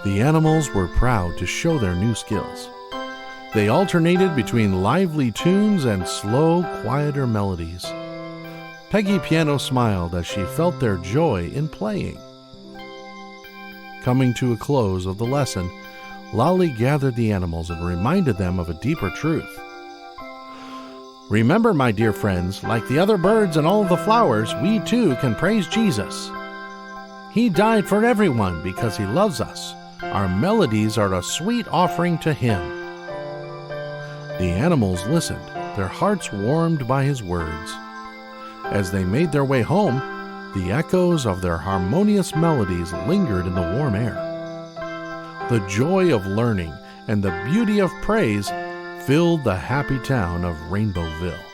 The animals were proud to show their new skills. They alternated between lively tunes and slow, quieter melodies. Peggy Piano smiled as she felt their joy in playing. Coming to a close of the lesson, Lolly gathered the animals and reminded them of a deeper truth. Remember, my dear friends, like the other birds and all the flowers, we too can praise Jesus. He died for everyone because he loves us. Our melodies are a sweet offering to him. The animals listened, their hearts warmed by his words. As they made their way home, the echoes of their harmonious melodies lingered in the warm air. The joy of learning and the beauty of praise filled the happy town of Rainbowville.